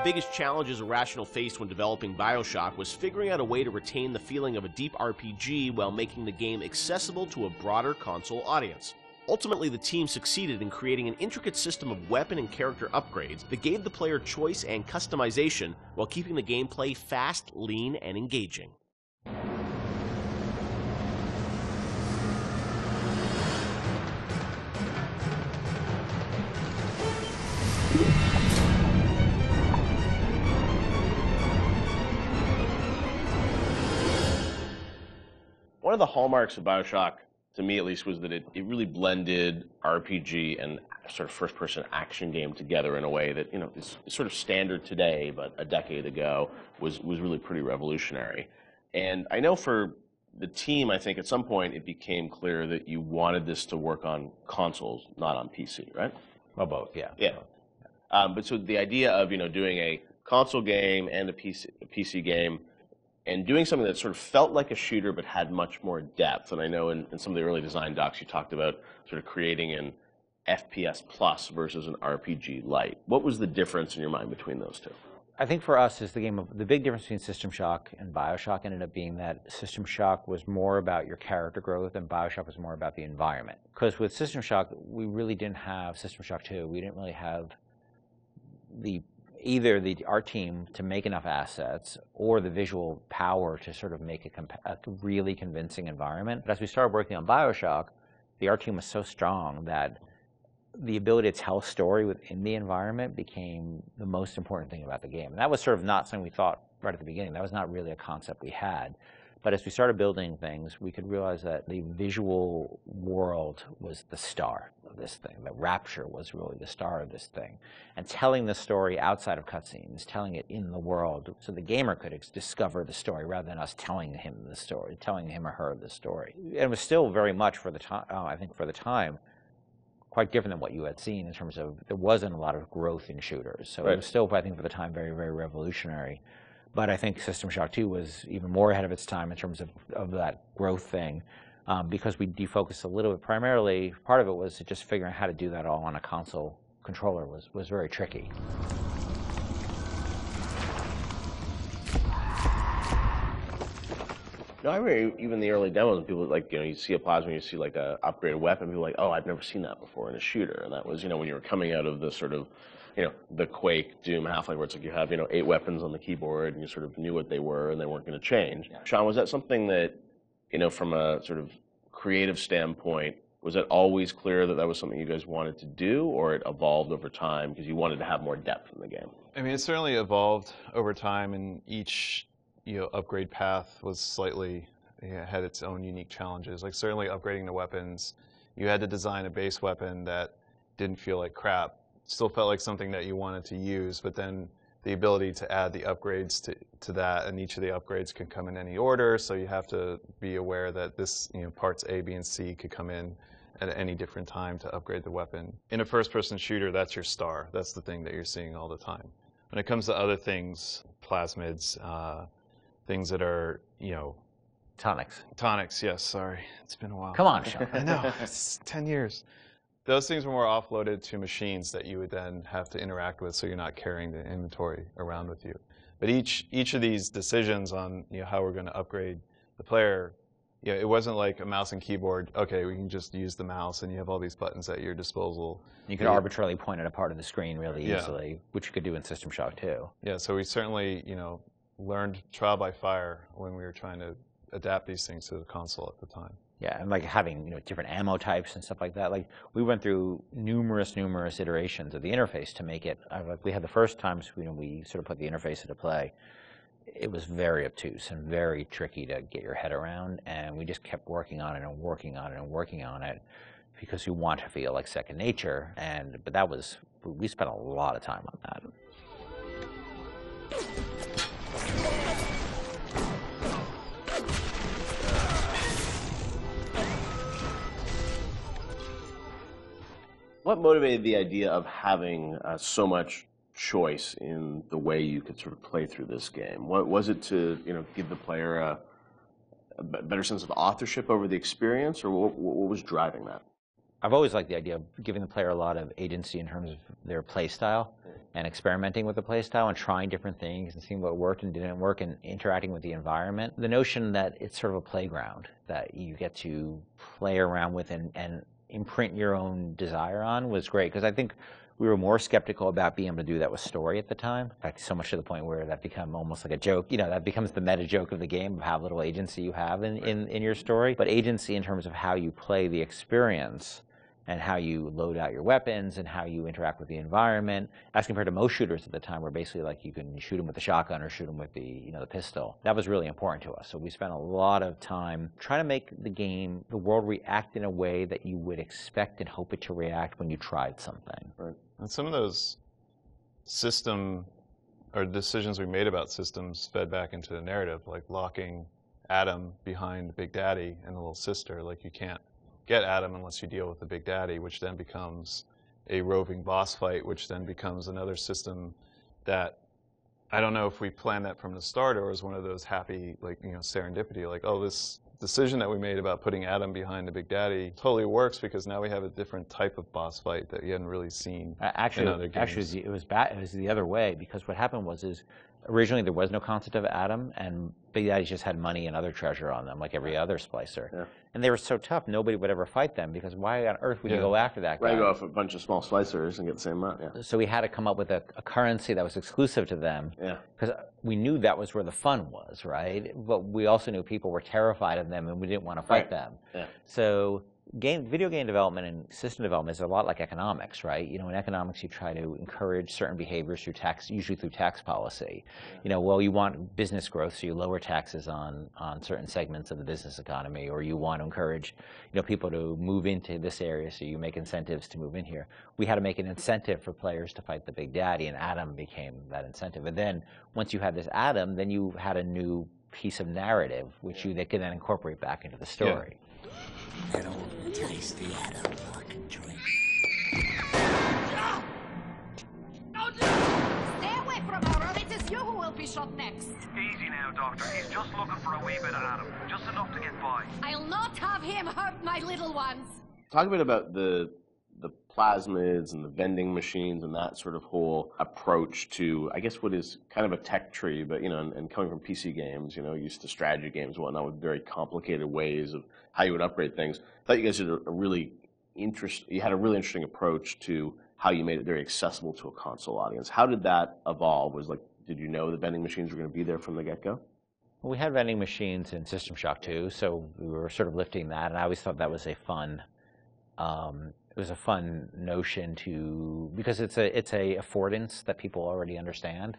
the biggest challenges Irrational faced when developing BioShock was figuring out a way to retain the feeling of a deep RPG while making the game accessible to a broader console audience. Ultimately, the team succeeded in creating an intricate system of weapon and character upgrades that gave the player choice and customization while keeping the gameplay fast, lean, and engaging. One of the hallmarks of BioShock, to me at least, was that it really blended RPG and sort of first-person action game together in a way that, is sort of standard today, but a decade ago was really pretty revolutionary. And I know for the team, I think at some point it became clear that you wanted this to work on consoles, not on PC, right? Well, both, yeah. Yeah. But so the idea of, doing a console game and a PC game, and doing something that sort of felt like a shooter but had much more depth. And I know in some of the early design docs you talked about sort of creating an FPS plus versus an RPG light. What was the difference in your mind between those two? I think for us, the big difference between System Shock and BioShock ended up being that System Shock was more about your character growth and BioShock was more about the environment. Because with System Shock, we really didn't have System Shock 2. We didn't really have either our team to make enough assets or the visual power to sort of make a really convincing environment. But as we started working on BioShock, the art team was so strong that the ability to tell a story within the environment became the most important thing about the game. And that was sort of not something we thought right at the beginning. That was not really a concept we had. But as we started building things, we could realize that the visual world was the star of this thing. The Rapture was really the star of this thing. And telling the story outside of cutscenes, telling it in the world, so the gamer could discover the story rather than us telling him the story, telling him or her the story. And it was still very much, for the time, I think for the time, quite different than what you had seen in terms of there wasn't a lot of growth in shooters. So It was still, I think, for the time, very, very revolutionary. But I think System Shock 2 was even more ahead of its time in terms of that growth thing, because we defocused a little bit. Primarily, part of it was just figuring out how to do that all on a console controller was very tricky. No, I remember even the early demos, and people you see a plasma, you see like a upgraded weapon, people are like, oh, I've never seen that before in a shooter. And that was, when you were coming out of the sort of, the Quake, Doom, Half-Life, where it's like you have, 8 weapons on the keyboard, and you sort of knew what they were, and they weren't going to change. Yeah. Sean, was that something that, from a sort of creative standpoint, was it always clear that that was something you guys wanted to do, or it evolved over time because you wanted to have more depth in the game? I mean, it certainly evolved over time, and each upgrade path was slightly, had its own unique challenges. Like certainly upgrading the weapons, you had to design a base weapon that didn't feel like crap, still felt like something that you wanted to use, but then the ability to add the upgrades to that, and each of the upgrades can come in any order, so you have to be aware that this, parts A, B, and C could come in at any different time to upgrade the weapon. In a first-person shooter, that's your star. That's the thing that you're seeing all the time. When it comes to other things, plasmids, things that are, Tonics. Tonics, yes, sorry. It's been a while. Come on, Sean. I know, it's 10 years. Those things were more offloaded to machines that you would then have to interact with, so you're not carrying the inventory around with you. But each of these decisions on how we're going to upgrade the player, it wasn't like a mouse and keyboard. Okay, we can just use the mouse, and you have all these buttons at your disposal. You could arbitrarily point at a part of the screen really easily, which you could do in System Shock 2. Yeah, so we certainly learned trial by fire when we were trying to adapt these things to the console at the time. Yeah, and like having different ammo types and stuff like that. Like we went through numerous iterations of the interface to make it. Like we had the first times we sort of put the interface into play. It was very obtuse and very tricky to get your head around, and we just kept working on it and working on it and working on it because you want to feel like second nature. But we spent a lot of time on that. What motivated the idea of having so much choice in the way you could sort of play through this game? What was it to give the player a better sense of authorship over the experience, or what was driving that? I've always liked the idea of giving the player a lot of agency in terms of their play style and experimenting with the play style and trying different things and seeing what worked and didn't work and interacting with the environment. The notion that it's sort of a playground that you get to play around with and imprint your own desire on was great, because I think we were more skeptical about being able to do that with story at the time. In fact, so much to the point where that became almost like a joke. You know, that becomes the meta joke of the game, of how little agency you have in your story. But agency in terms of how you play the experience and how you load out your weapons and how you interact with the environment, as compared to most shooters at the time, where basically like you can shoot them with the shotgun or shoot them with the the pistol. That was really important to us. So we spent a lot of time trying to make the world react in a way that you would expect and hope it to react when you tried something. Right. And some of those system or decisions we made about systems fed back into the narrative, like locking Adam behind Big Daddy and the little sister. Like, you can't get Adam unless you deal with the Big Daddy, which then becomes a roving boss fight, which then becomes another system that I don't know if we planned that from the start or was one of those happy, like, serendipity, like, oh, this decision that we made about putting Adam behind the Big Daddy totally works, because now we have a different type of boss fight that you hadn't really seen in other games. Actually, it was bad. It was the other way, because what happened was originally there was no concept of Adam, and Big Daddy just had money and other treasure on them, like every other splicer. Yeah. And they were so tough, nobody would ever fight them, because why on earth would you go after that guy? Right, go off a bunch of small splicers and get the same amount, yeah. So we had to come up with a currency that was exclusive to them, because we knew that was where the fun was, right? But we also knew people were terrified of them, and we didn't want to fight them. Yeah. So video game development and system development is a lot like economics, right? In economics, you try to encourage certain behaviors through tax, usually through tax policy. Well, you want business growth, so you lower taxes on certain segments of the business economy, or you want to encourage, people to move into this area, so you make incentives to move in here. We had to make an incentive for players to fight the Big Daddy, and Adam became that incentive. And then once you had this Adam, then you had a new piece of narrative, which they could then incorporate back into the story. An old tasty Adam I can drink. Stay away from her, or it is you who will be shot next. Easy now, Doctor. He's just looking for a wee bit of Adam. Just enough to get by. I'll not have him hurt my little ones. Talk a bit about the plasmids and the vending machines and that sort of whole approach to, I guess, what is kind of a tech tree, but, and coming from PC games, used to strategy games and whatnot, with very complicated ways of how you would upgrade things. I thought you guys did a really interesting approach to how you made it very accessible to a console audience. How did that evolve? Did you know the vending machines were going to be there from the get-go? Well, we had vending machines in System Shock 2, so we were sort of lifting that, and I always thought that was a fun notion because it's a affordance that people already understand.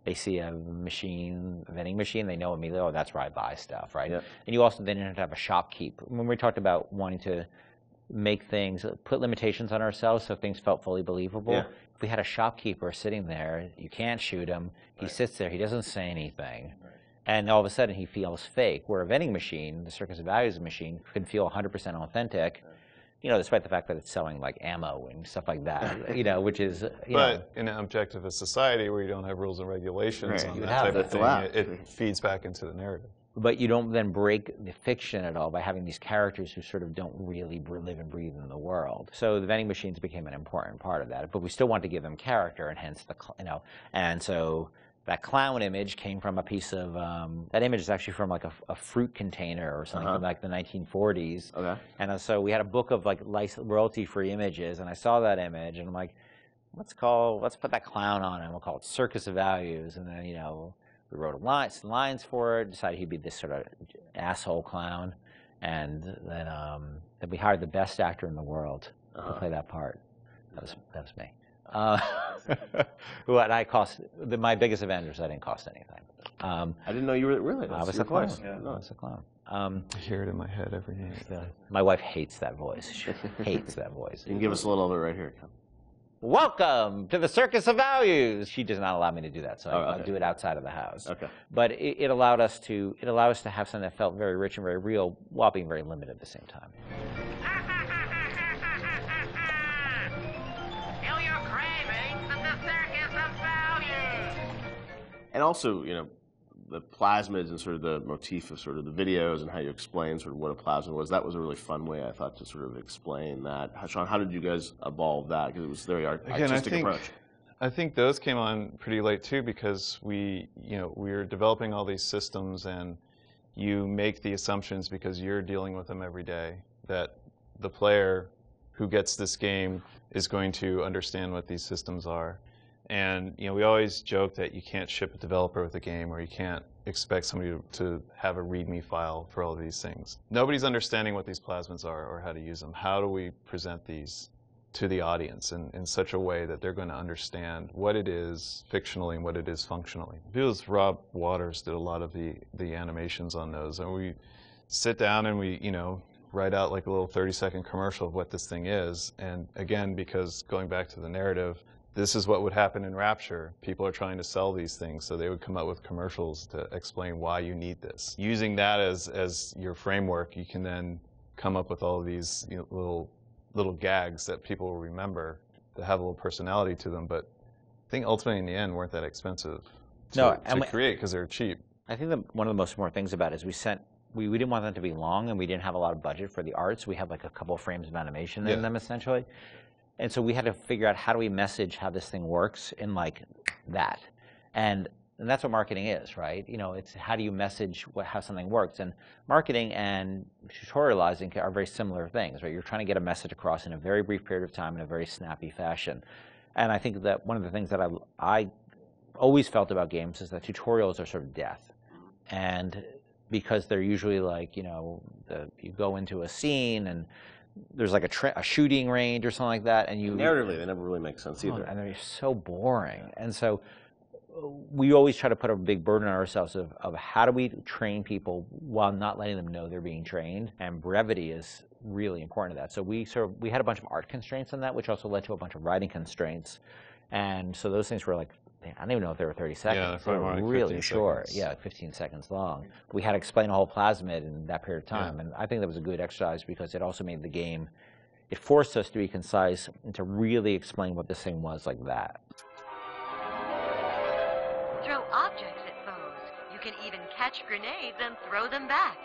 They see a vending machine, they know immediately, oh, that's where I buy stuff, right? Yeah. And you also then have to have a shopkeep. When we talked about wanting to make things, put limitations on ourselves so things felt fully believable. Yeah. If we had a shopkeeper sitting there, you can't shoot him. He sits there, he doesn't say anything. Right. And all of a sudden he feels fake. Where a vending machine, the Circus of Values machine, can feel 100% authentic. Despite the fact that it's selling like ammo and stuff like that, which is, But in an objectivist society where you don't have rules and regulations on that type of thing, it feeds back into the narrative. But you don't then break the fiction at all by having these characters who sort of don't really live and breathe in the world. So the vending machines became an important part of that. But we still want to give them character, and hence and so that clown image came from a piece of, that image is actually from like a fruit container or something from like the 1940s. Okay. And so we had a book of like royalty-free images, and I saw that image, and I'm like, let's put that clown on it, and we'll call it Circus of Values. And then, we wrote some lines for it, decided he'd be this sort of asshole clown, and then we hired the best actor in the world to play that part. That was me. My biggest Avengers, I didn't cost anything. I didn't know you were really. I was a clown. Yeah, I was a clown. I hear it in my head every day. My wife hates that voice. She hates that voice. You can give us a little of it right here. Welcome to the Circus of Values. She does not allow me to do that, so I'll do it outside of the house. Okay. But it allowed us to have something that felt very rich and very real, while being very limited at the same time. And also, the plasmids and sort of the motif of sort of the videos and how you explain sort of what a plasmid was, that was a really fun way, I thought, to sort of explain that. Sean, how did you guys evolve that? Because it was a very artistic approach. I think those came on pretty late too, because we were developing all these systems, and you make the assumptions because you're dealing with them every day that the player who gets this game is going to understand what these systems are. And we always joke that you can't ship a developer with a game, or you can't expect somebody to have a README file for all of these things. Nobody's understanding what these plasmids are or how to use them. How do we present these to the audience in such a way that they're going to understand what it is fictionally and what it is functionally? It was Rob Waters did a lot of the animations on those, and we sit down and we write out like a little 30-second commercial of what this thing is. And again, because going back to the narrative, this is what would happen in Rapture. People are trying to sell these things, so they would come up with commercials to explain why you need this. Using that as your framework, you can then come up with all of these little gags that people will remember that have a little personality to them. But I think ultimately in the end weren't that expensive to create, because they're cheap. I think that one of the most important things about it is we didn't want them to be long, and we didn't have a lot of budget for the art, so we have like a couple of frames of animation in them essentially. And so we had to figure out, how do we message how this thing works in like that. And that's what marketing is, right? It's how do you message how something works. And marketing and tutorializing are very similar things, right? You're trying to get a message across in a very brief period of time in a very snappy fashion. And I think that one of the things that I always felt about games is that tutorials are sort of death. And because they're usually like, you go into a scene and there's like a shooting range or something like that, and narratively they never really make sense either, and they're so boring. And so we always try to put a big burden on ourselves of how do we train people while not letting them know they're being trained, and brevity is really important to that. So we had a bunch of art constraints on that, which also led to a bunch of writing constraints, and so those things were like, I don't even know if they were 30 seconds. Yeah, they were really short. Yeah, like 15 seconds long. We had to explain a whole plasmid in that period of time, and I think that was a good exercise because it also made the game, it forced us to be concise and to really explain what this thing was like that. Throw objects at foes. You can even catch grenades and throw them back.